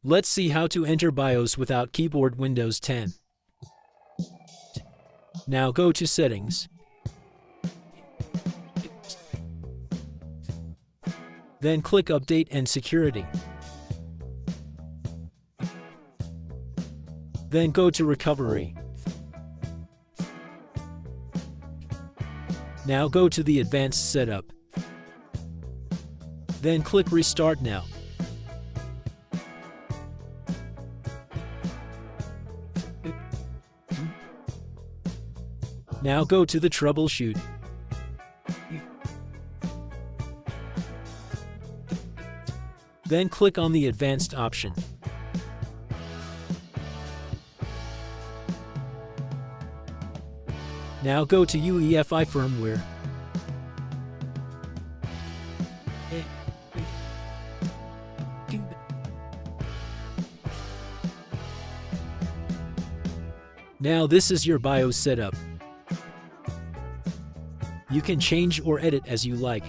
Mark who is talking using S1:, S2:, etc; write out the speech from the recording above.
S1: Let's see how to enter BIOS without keyboard. Windows 10. Now go to Settings. Then click Update and Security. Then go to Recovery. Now go to the Advanced Setup. Then click Restart Now. Now go to the Troubleshoot. Then click on the Advanced option. Now go to UEFI firmware. Now this is your BIOS setup. You can change or edit as you like.